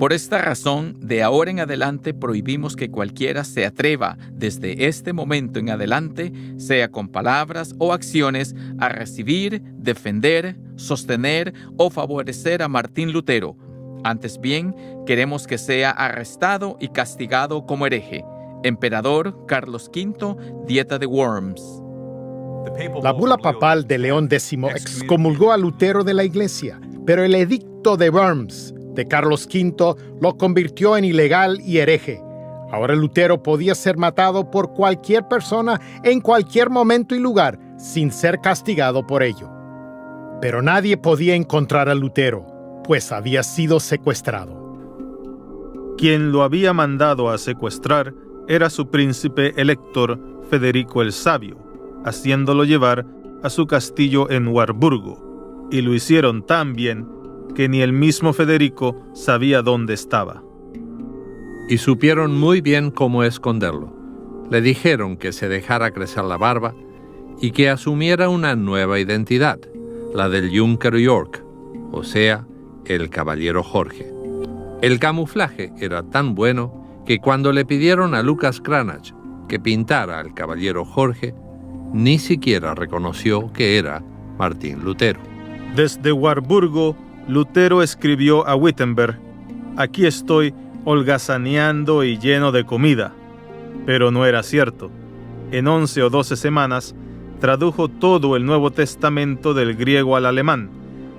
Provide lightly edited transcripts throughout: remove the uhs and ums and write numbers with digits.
Por esta razón, de ahora en adelante prohibimos que cualquiera se atreva, desde este momento en adelante, sea con palabras o acciones, a recibir, defender, sostener o favorecer a Martín Lutero. Antes bien, queremos que sea arrestado y castigado como hereje. Emperador Carlos V, Dieta de Worms. La bula papal de León X excomulgó a Lutero de la Iglesia, pero el edicto de Worms de Carlos V lo convirtió en ilegal y hereje. Ahora Lutero podía ser matado por cualquier persona en cualquier momento y lugar sin ser castigado por ello. Pero nadie podía encontrar a Lutero, pues había sido secuestrado. Quien lo había mandado a secuestrar era su príncipe elector Federico el Sabio, haciéndolo llevar a su castillo en Warburgo, y lo hicieron tan bien que ni el mismo Federico sabía dónde estaba. Y supieron muy bien cómo esconderlo. Le dijeron que se dejara crecer la barba y que asumiera una nueva identidad, la del Junker York, o sea, el caballero Jorge. El camuflaje era tan bueno que cuando le pidieron a Lucas Cranach que pintara al caballero Jorge, ni siquiera reconoció que era Martín Lutero. Desde Warburgo, Lutero escribió a Wittenberg: «Aquí estoy holgazaneando y lleno de comida». Pero no era cierto. En 11 o 12 semanas tradujo todo el Nuevo Testamento del griego al alemán,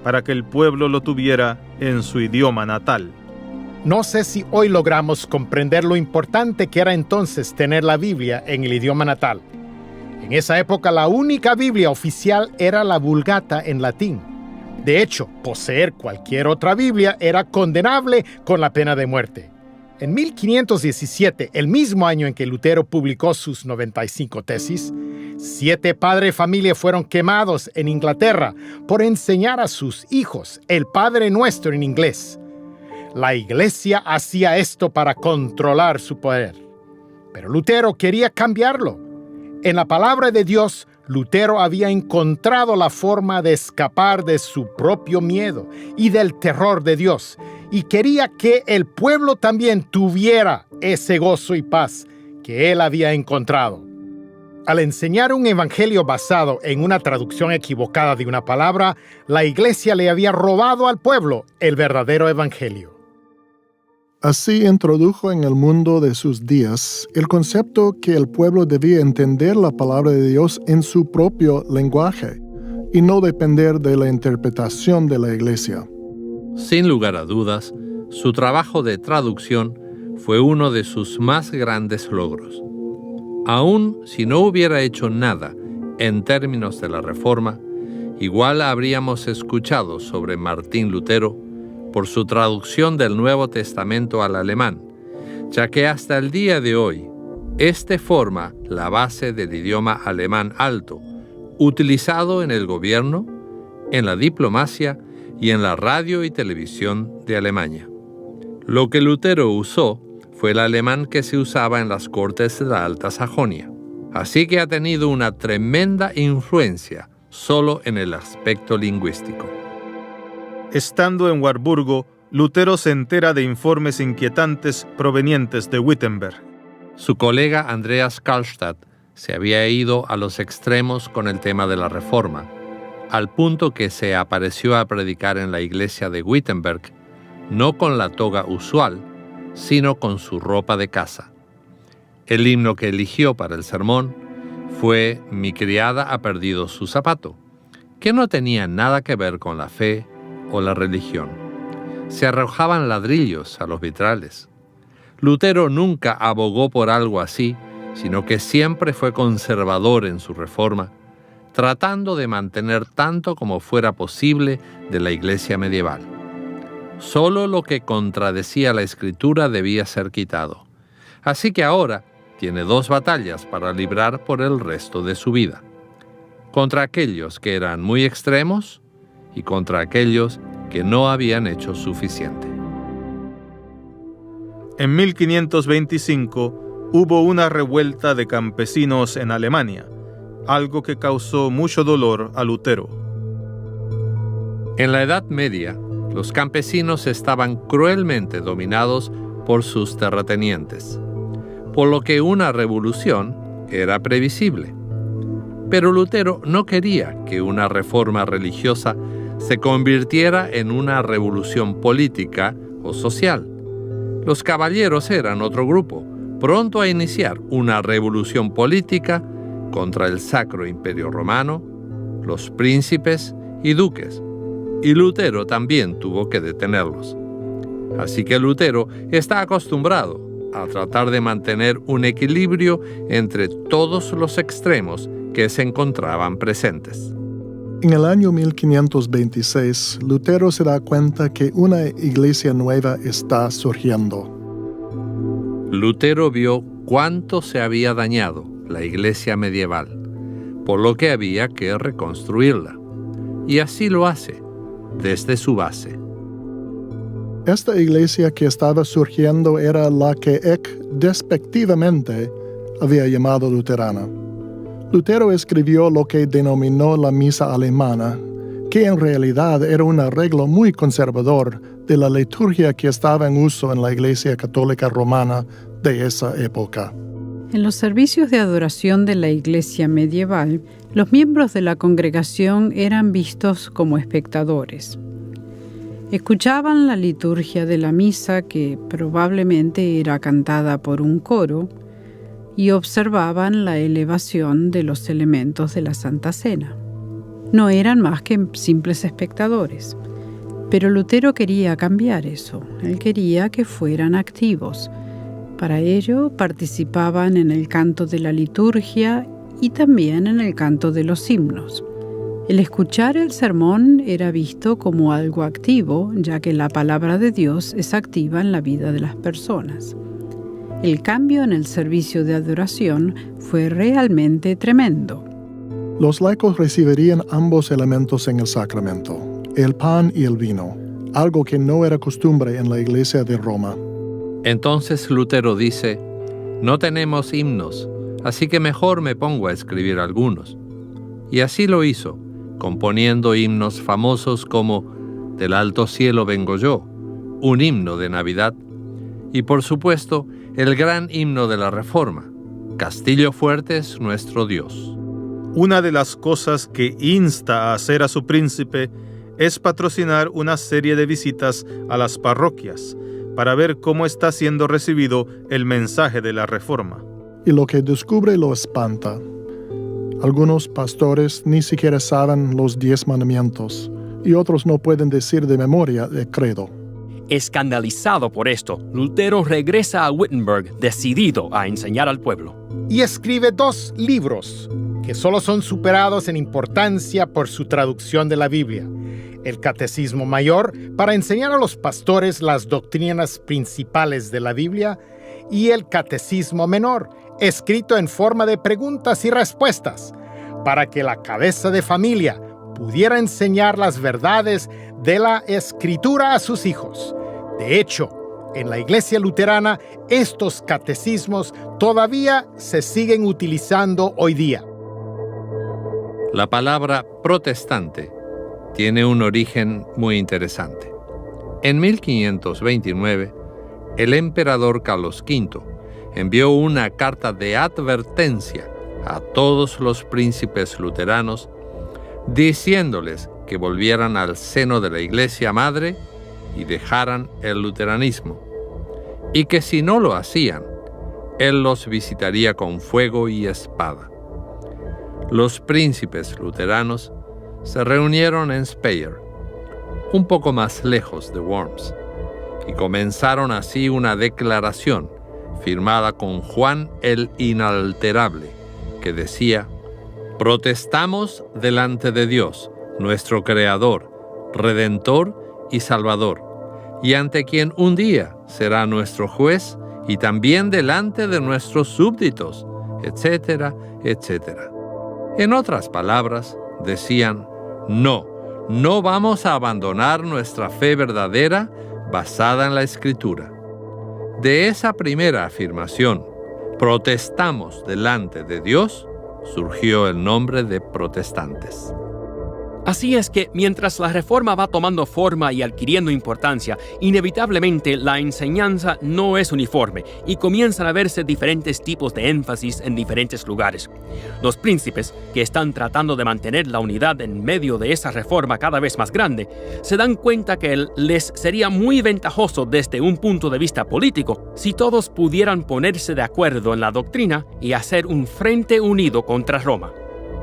para que el pueblo lo tuviera en su idioma natal. No sé si hoy logramos comprender lo importante que era entonces tener la Biblia en el idioma natal. En esa época la única Biblia oficial era la Vulgata en latín. De hecho, poseer cualquier otra Biblia era condenable con la pena de muerte. En 1517, el mismo año en que Lutero publicó sus 95 tesis, 7 padres de familia fueron quemados en Inglaterra por enseñar a sus hijos el Padre Nuestro en inglés. La Iglesia hacía esto para controlar su poder. Pero Lutero quería cambiarlo. En la palabra de Dios, Lutero había encontrado la forma de escapar de su propio miedo y del terror de Dios, y quería que el pueblo también tuviera ese gozo y paz que él había encontrado. Al enseñar un evangelio basado en una traducción equivocada de una palabra, la Iglesia le había robado al pueblo el verdadero evangelio. Así introdujo en el mundo de sus días el concepto que el pueblo debía entender la palabra de Dios en su propio lenguaje y no depender de la interpretación de la Iglesia. Sin lugar a dudas, su trabajo de traducción fue uno de sus más grandes logros. Aun si no hubiera hecho nada en términos de la Reforma, igual habríamos escuchado sobre Martín Lutero por su traducción del Nuevo Testamento al alemán, ya que hasta el día de hoy, este forma la base del idioma alemán alto, utilizado en el gobierno, en la diplomacia y en la radio y televisión de Alemania. Lo que Lutero usó fue el alemán que se usaba en las cortes de la Alta Sajonia, así que ha tenido una tremenda influencia solo en el aspecto lingüístico. Estando en Warburgo, Lutero se entera de informes inquietantes provenientes de Wittenberg. Su colega Andreas Karlstadt se había ido a los extremos con el tema de la Reforma, al punto que se apareció a predicar en la iglesia de Wittenberg, no con la toga usual, sino con su ropa de casa. El himno que eligió para el sermón fue «Mi criada ha perdido su zapato», que no tenía nada que ver con la fe o la religión. Se arrojaban ladrillos a los vitrales. Lutero nunca abogó por algo así, sino que siempre fue conservador en su reforma, tratando de mantener tanto como fuera posible de la iglesia medieval. Solo lo que contradecía la Escritura debía ser quitado. Así que ahora tiene 2 batallas para librar por el resto de su vida: contra aquellos que eran muy extremos y contra aquellos que no habían hecho suficiente. En 1525 hubo una revuelta de campesinos en Alemania, algo que causó mucho dolor a Lutero. En la Edad Media, Los campesinos estaban cruelmente dominados por sus terratenientes, por lo que una revolución era previsible. Pero Lutero no quería que una reforma religiosa se convirtiera en una revolución política o social. Los caballeros eran otro grupo, pronto a iniciar una revolución política contra el Sacro Imperio Romano, los príncipes y duques, y Lutero también tuvo que detenerlos. Así que Lutero está acostumbrado a tratar de mantener un equilibrio entre todos los extremos que se encontraban presentes. En el año 1526, Lutero se da cuenta que una iglesia nueva está surgiendo. Lutero vio cuánto se había dañado la iglesia medieval, por lo que había que reconstruirla. Y así lo hace, desde su base. Esta iglesia que estaba surgiendo era la que Eck despectivamente había llamado luterana. Lutero escribió lo que denominó la misa alemana, que en realidad era un arreglo muy conservador de la liturgia que estaba en uso en la Iglesia Católica Romana de esa época. En los servicios de adoración de la iglesia medieval, los miembros de la congregación eran vistos como espectadores. Escuchaban la liturgia de la misa, que probablemente era cantada por un coro, y observaban la elevación de los elementos de la Santa Cena. No eran más que simples espectadores. Pero Lutero quería cambiar eso. Él quería que fueran activos. Para ello participaban en el canto de la liturgia y también en el canto de los himnos. El escuchar el sermón era visto como algo activo, ya que la palabra de Dios es activa en la vida de las personas. El cambio en el servicio de adoración fue realmente tremendo. Los laicos recibirían ambos elementos en el sacramento, el pan y el vino, algo que no era costumbre en la iglesia de Roma. Entonces Lutero dice: no tenemos himnos, así que mejor me pongo a escribir algunos. Y así lo hizo, componiendo himnos famosos como Del alto cielo vengo yo, un himno de Navidad, y por supuesto el gran himno de la Reforma, Castillo fuerte es nuestro Dios. Una de las cosas que insta a hacer a su príncipe es patrocinar una serie de visitas a las parroquias para ver cómo está siendo recibido el mensaje de la Reforma. Y lo que descubre lo espanta. Algunos pastores ni siquiera saben los 10 mandamientos, y otros no pueden decir de memoria el credo. Escandalizado por esto, Lutero regresa a Wittenberg decidido a enseñar al pueblo. Y escribe 2 libros que solo son superados en importancia por su traducción de la Biblia. El Catecismo Mayor, para enseñar a los pastores las doctrinas principales de la Biblia, y el Catecismo Menor, escrito en forma de preguntas y respuestas, para que la cabeza de familia pudiera enseñar las verdades de la Escritura a sus hijos. De hecho, en la Iglesia Luterana, estos catecismos todavía se siguen utilizando hoy día. La palabra protestante tiene un origen muy interesante. En 1529, el emperador Carlos V envió una carta de advertencia a todos los príncipes luteranos, diciéndoles que volvieran al seno de la Iglesia Madre y dejaran el luteranismo, y que si no lo hacían, él los visitaría con fuego y espada. Los príncipes luteranos se reunieron en Speyer, un poco más lejos de Worms, y comenzaron así una declaración firmada con Juan el Inalterable, que decía: protestamos delante de Dios, nuestro Creador, Redentor y Salvador, y ante quien un día será nuestro juez, y también delante de nuestros súbditos, etcétera, etcétera. En otras palabras, decían: no vamos a abandonar nuestra fe verdadera basada en la Escritura. De esa primera afirmación, protestamos delante de Dios, surgió el nombre de protestantes. Así es que mientras la reforma va tomando forma y adquiriendo importancia, inevitablemente la enseñanza no es uniforme y comienzan a verse diferentes tipos de énfasis en diferentes lugares. Los príncipes, que están tratando de mantener la unidad en medio de esa reforma cada vez más grande, se dan cuenta que les sería muy ventajoso desde un punto de vista político si todos pudieran ponerse de acuerdo en la doctrina y hacer un frente unido contra Roma.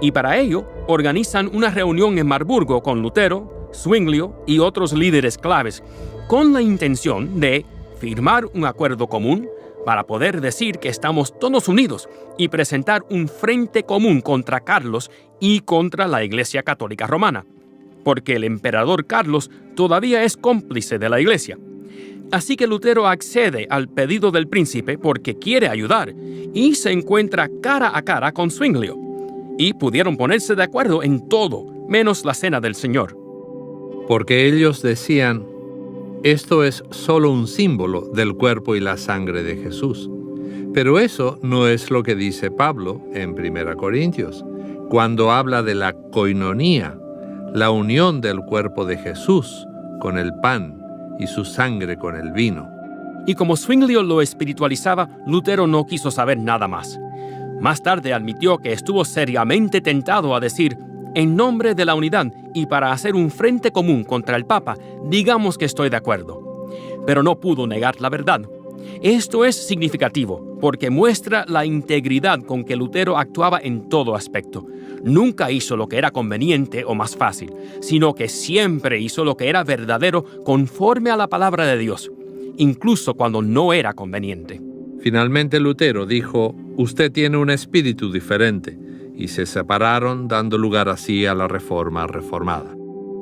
Y para ello, organizan una reunión en Marburgo con Lutero, Zwinglio y otros líderes claves, con la intención de firmar un acuerdo común para poder decir que estamos todos unidos y presentar un frente común contra Carlos y contra la Iglesia Católica Romana, porque el emperador Carlos todavía es cómplice de la Iglesia. Así que Lutero accede al pedido del príncipe porque quiere ayudar y se encuentra cara a cara con Zwinglio. Y pudieron ponerse de acuerdo en todo, menos la cena del Señor. Porque ellos decían, esto es solo un símbolo del cuerpo y la sangre de Jesús. Pero eso no es lo que dice Pablo en 1 Corintios, cuando habla de la koinonía, la unión del cuerpo de Jesús con el pan y su sangre con el vino. Y como Zwinglio lo espiritualizaba, Lutero no quiso saber nada más. Más tarde admitió que estuvo seriamente tentado a decir, en nombre de la unidad y para hacer un frente común contra el Papa, digamos que estoy de acuerdo. Pero no pudo negar la verdad. Esto es significativo, porque muestra la integridad con que Lutero actuaba en todo aspecto. Nunca hizo lo que era conveniente o más fácil, sino que siempre hizo lo que era verdadero conforme a la palabra de Dios, incluso cuando no era conveniente. Finalmente Lutero dijo, usted tiene un espíritu diferente, y se separaron dando lugar así a la reforma reformada.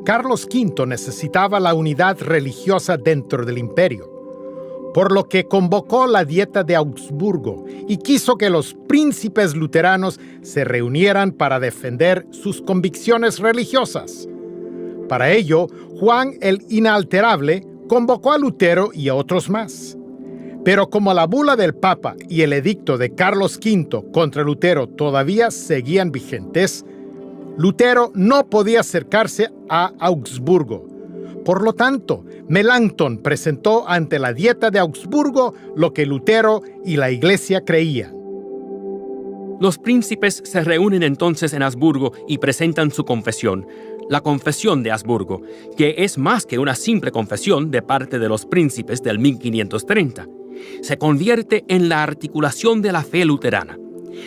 Carlos V necesitaba la unidad religiosa dentro del imperio, por lo que convocó la Dieta de Augsburgo y quiso que los príncipes luteranos se reunieran para defender sus convicciones religiosas. Para ello, Juan el Inalterable convocó a Lutero y a otros más. Pero como la bula del Papa y el edicto de Carlos V contra Lutero todavía seguían vigentes, Lutero no podía acercarse a Augsburgo. Por lo tanto, Melanchthon presentó ante la Dieta de Augsburgo lo que Lutero y la Iglesia creían. Los príncipes se reúnen entonces en Habsburgo y presentan su confesión, la Confesión de Habsburgo, que es más que una simple confesión de parte de los príncipes del 1530. Se convierte en la articulación de la fe luterana.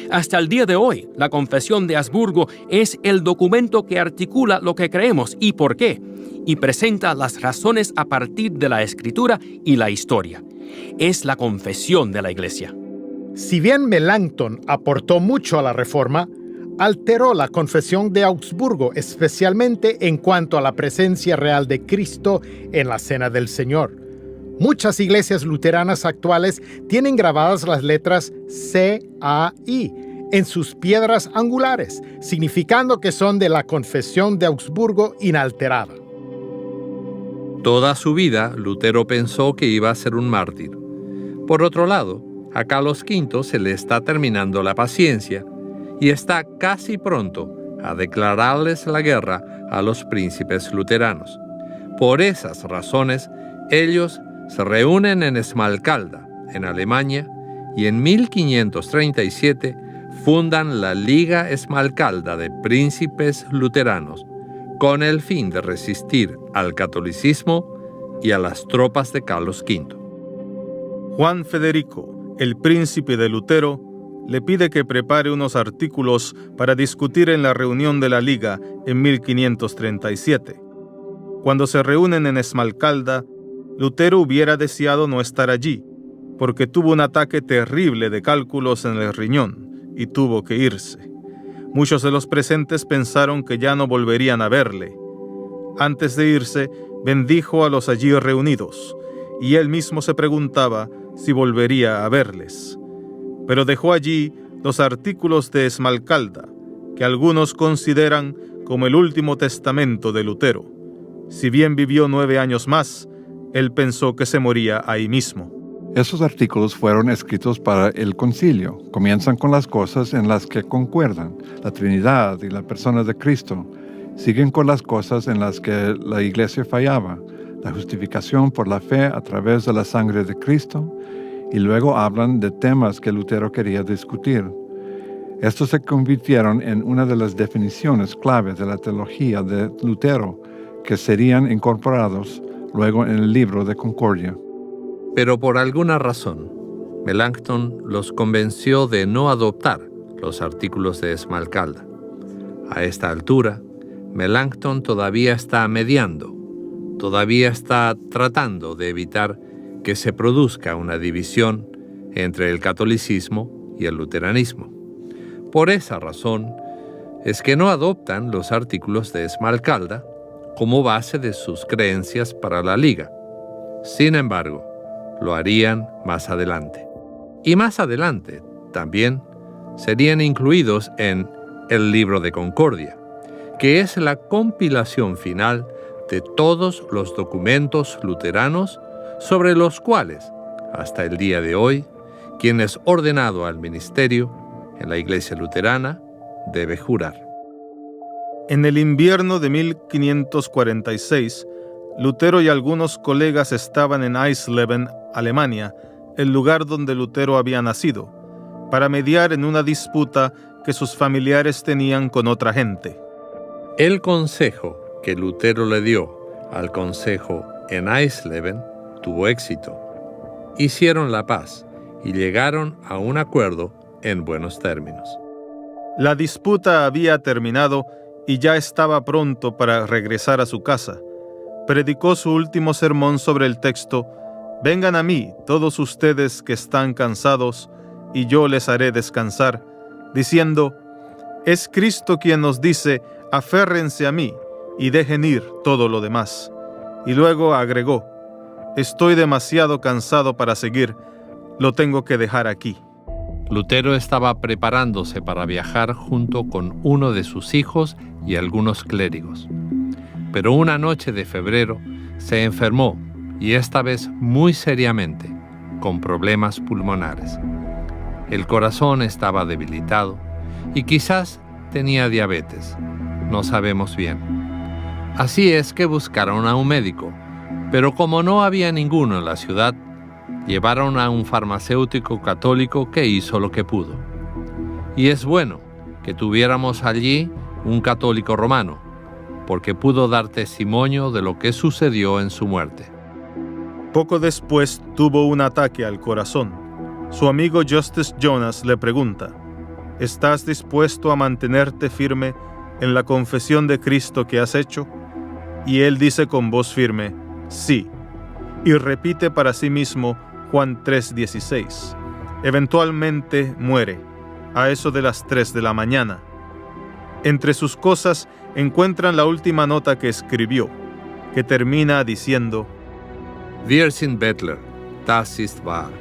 Hasta el día de hoy, la Confesión de Habsburgo es el documento que articula lo que creemos y por qué, y presenta las razones a partir de la Escritura y la historia. Es la confesión de la Iglesia. Si bien Melanchthon aportó mucho a la Reforma, alteró la Confesión de Augsburgo, especialmente en cuanto a la presencia real de Cristo en la Cena del Señor. Muchas iglesias luteranas actuales tienen grabadas las letras C-A-I en sus piedras angulares, significando que son de la Confesión de Augsburgo inalterada. Toda su vida, Lutero pensó que iba a ser un mártir. Por otro lado, a Carlos V se le está terminando la paciencia y está casi pronto a declararles la guerra a los príncipes luteranos. Por esas razones, ellos se reúnen en Esmalcalda, en Alemania, y en 1537 fundan la Liga Esmalcalda de Príncipes Luteranos, con el fin de resistir al catolicismo y a las tropas de Carlos V. Juan Federico, el príncipe de Lutero, le pide que prepare unos artículos para discutir en la reunión de la Liga en 1537. Cuando se reúnen en Esmalcalda, Lutero hubiera deseado no estar allí, porque tuvo un ataque terrible de cálculos en el riñón y tuvo que irse. Muchos de los presentes pensaron que ya no volverían a verle. Antes de irse, bendijo a los allí reunidos, y él mismo se preguntaba si volvería a verles. Pero dejó allí los artículos de Esmalcalda, que algunos consideran como el último testamento de Lutero. Si bien vivió 9 años más, él pensó que se moría ahí mismo. Esos artículos fueron escritos para el concilio. Comienzan con las cosas en las que concuerdan, la Trinidad y la persona de Cristo, Siguen con las cosas en las que la Iglesia fallaba, la justificación por la fe a través de la sangre de Cristo, y luego hablan de temas que Lutero quería discutir. Estos se convirtieron en una de las definiciones clave de la teología de Lutero, que serían incorporados luego en el libro de Concordia. Pero por alguna razón, Melanchthon los convenció de no adoptar los artículos de Esmalcalda. A esta altura, Melanchthon todavía está mediando, todavía está tratando de evitar que se produzca una división entre el catolicismo y el luteranismo. Por esa razón es que no adoptan los artículos de Esmalcalda como base de sus creencias para la Liga. Sin embargo, lo harían más adelante. Y más adelante también serían incluidos en el Libro de Concordia, que es la compilación final de todos los documentos luteranos sobre los cuales, hasta el día de hoy, quien es ordenado al ministerio en la Iglesia luterana debe jurar. En el invierno de 1546, Lutero y algunos colegas estaban en Eisleben, Alemania, el lugar donde Lutero había nacido, para mediar en una disputa que sus familiares tenían con otra gente. El consejo que Lutero le dio al consejo en Eisleben tuvo éxito. Hicieron la paz y llegaron a un acuerdo en buenos términos. La disputa había terminado y ya estaba pronto para regresar a su casa. Predicó su último sermón sobre el texto: «Vengan a mí, todos ustedes que están cansados, y yo les haré descansar», diciendo: «Es Cristo quien nos dice, aférrense a mí y dejen ir todo lo demás». Y luego agregó: «Estoy demasiado cansado para seguir, lo tengo que dejar aquí». Lutero estaba preparándose para viajar junto con uno de sus hijos y algunos clérigos. Pero una noche de febrero se enfermó, y esta vez muy seriamente, con problemas pulmonares. El corazón estaba debilitado y quizás tenía diabetes, no sabemos bien. Así es que buscaron a un médico, pero como no había ninguno en la ciudad, llevaron a un farmacéutico católico que hizo lo que pudo. Y es bueno que tuviéramos allí un católico romano, porque pudo dar testimonio de lo que sucedió en su muerte. Poco después tuvo un ataque al corazón. Su amigo Justus Jonas le pregunta: ¿estás dispuesto a mantenerte firme en la confesión de Cristo que has hecho? Y él dice con voz firme: sí, y repite para sí mismo Juan 3:16. Eventualmente muere, a eso de las 3 de la mañana. Entre sus cosas encuentran la última nota que escribió, que termina diciendo: Wir sind Bettler, das ist wahr.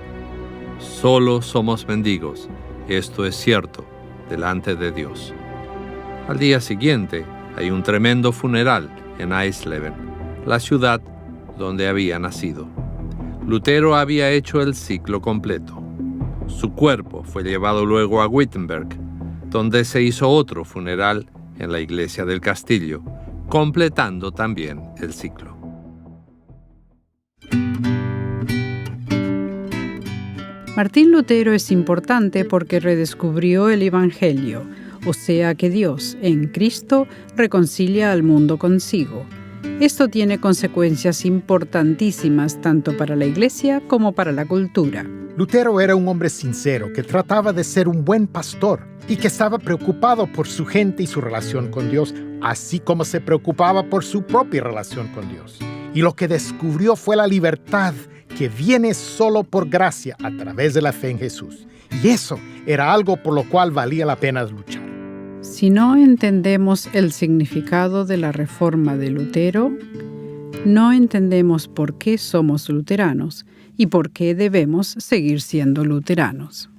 Solo somos mendigos, esto es cierto, delante de Dios. Al día siguiente hay un tremendo funeral en Eisleben, la ciudad donde había nacido. Lutero había hecho el ciclo completo. Su cuerpo fue llevado luego a Wittenberg, donde se hizo otro funeral en la iglesia del castillo, completando también el ciclo. Martín Lutero es importante porque redescubrió el Evangelio, o sea que Dios, en Cristo, reconcilia al mundo consigo. Esto tiene consecuencias importantísimas tanto para la Iglesia como para la cultura. Lutero era un hombre sincero que trataba de ser un buen pastor y que estaba preocupado por su gente y su relación con Dios, así como se preocupaba por su propia relación con Dios. Y lo que descubrió fue la libertad que viene solo por gracia a través de la fe en Jesús. Y eso era algo por lo cual valía la pena luchar. Si no entendemos el significado de la reforma de Lutero, no entendemos por qué somos luteranos y por qué debemos seguir siendo luteranos.